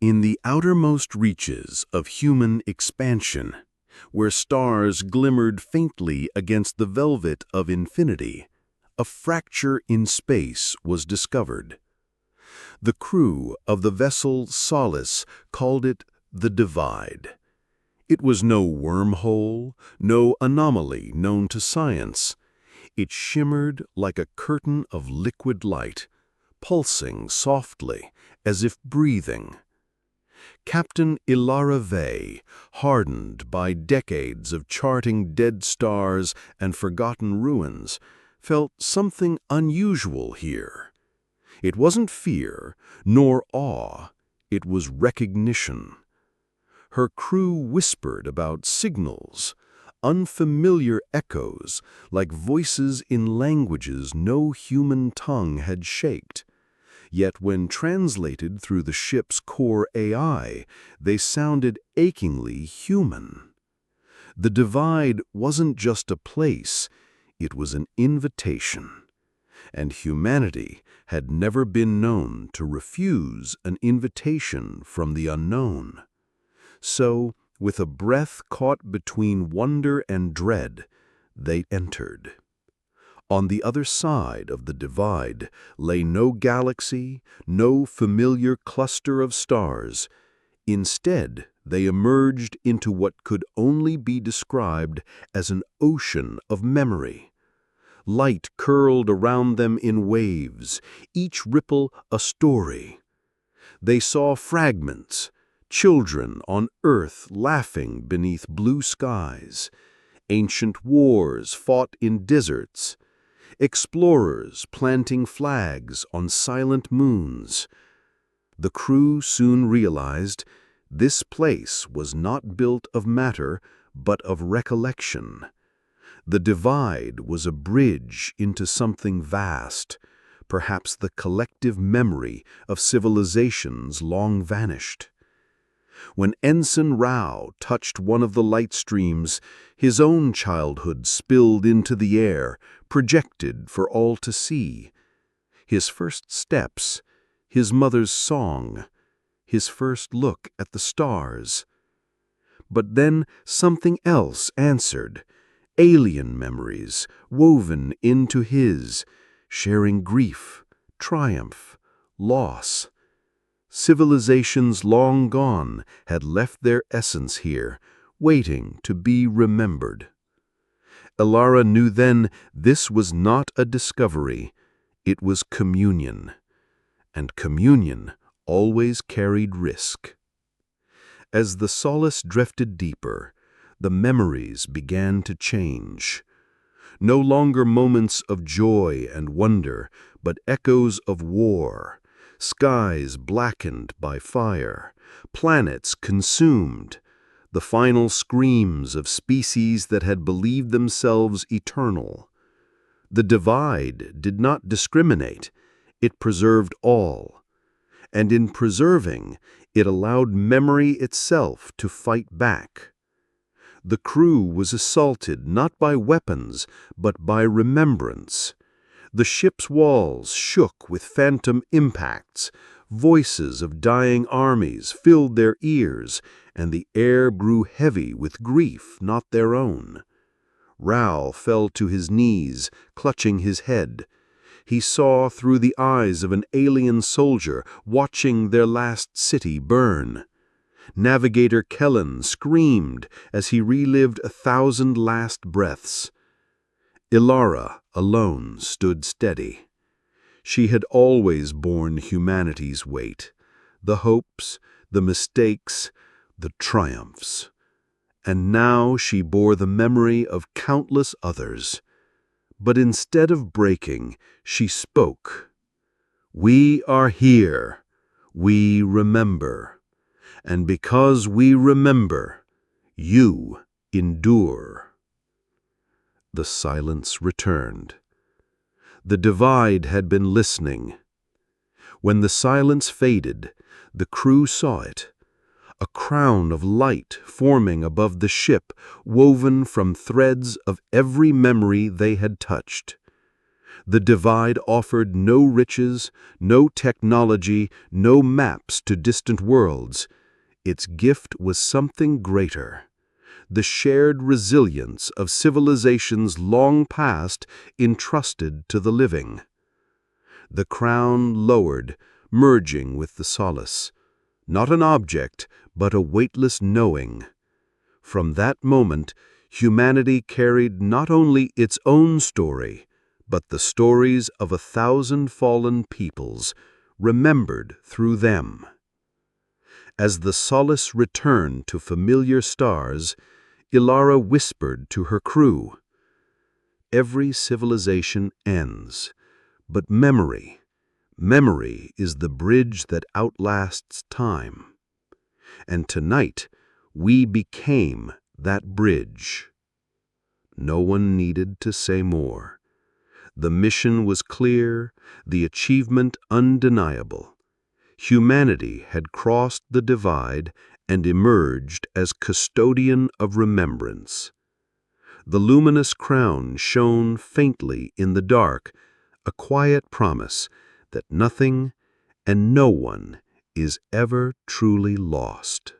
In the outermost reaches of human expansion, where stars glimmered faintly against the velvet of infinity, a fracture in space was discovered. The crew of the vessel Solace called it the Divide. It was no wormhole, no anomaly known to science. It shimmered like a curtain of liquid light, pulsing softly, as if breathing. Captain Ilara Vey, hardened by decades of charting dead stars and forgotten ruins, felt something unusual here. It wasn't fear, nor awe, it was recognition. Her crew whispered about signals, unfamiliar echoes, like voices in languages no human tongue had shaped. Yet when translated through the ship's core AI, they sounded achingly human. The Divide wasn't just a place, it was an invitation. And humanity had never been known to refuse an invitation from the unknown. So, with a breath caught between wonder and dread, they entered. On the other side of the Divide lay no galaxy, no familiar cluster of stars. Instead, they emerged into what could only be described as an ocean of memory. Light curled around them in waves, each ripple a story. They saw fragments, children on Earth laughing beneath blue skies, ancient wars fought in deserts, explorers planting flags on silent moons. The crew soon realized this place was not built of matter, but of recollection. The Divide was a bridge into something vast, perhaps the collective memory of civilizations long vanished. When Ensign Rao touched one of the light streams, his own childhood spilled into the air, projected for all to see. His first steps, his mother's song, his first look at the stars. But then something else answered, alien memories woven into his, sharing grief, triumph, loss. Civilizations long gone had left their essence here, waiting to be remembered. Ilara knew then this was not a discovery, it was communion. And communion always carried risk. As the Solace drifted deeper, the memories began to change. No longer moments of joy and wonder, but echoes of war. Skies blackened by fire, planets consumed, the final screams of species that had believed themselves eternal. The Divide did not discriminate, it preserved all. And in preserving, it allowed memory itself to fight back. The crew was assaulted not by weapons, but by remembrance. The ship's walls shook with phantom impacts, voices of dying armies filled their ears, and the air grew heavy with grief not their own. Rao fell to his knees, clutching his head. He saw through the eyes of an alien soldier watching their last city burn. Navigator Kellen screamed as he relived 1,000 last breaths. Ilara alone stood steady. She had always borne humanity's weight, the hopes, the mistakes, the triumphs. And now she bore the memory of countless others. But instead of breaking, she spoke. "We are here. We remember. And because we remember, you endure." The silence returned. The Divide had been listening. When the silence faded, the crew saw it, a crown of light forming above the ship, woven from threads of every memory they had touched. The divide offered no riches, no technology, no maps to distant worlds. Its gift was something greater: the shared resilience of civilizations long past entrusted to the living. The crown lowered, merging with the Solace. Not an object, but a weightless knowing. From that moment, humanity carried not only its own story, but the stories of 1,000 fallen peoples, remembered through them. As the Solace returned to familiar stars, Ilara whispered to her crew, "Every civilization ends, but memory is the bridge that outlasts time. And tonight, we became that bridge." No one needed to say more. The mission was clear, the achievement undeniable. Humanity had crossed the divide and emerged as custodian of remembrance. The luminous crown shone faintly in the dark, a quiet promise that nothing and no one is ever truly lost.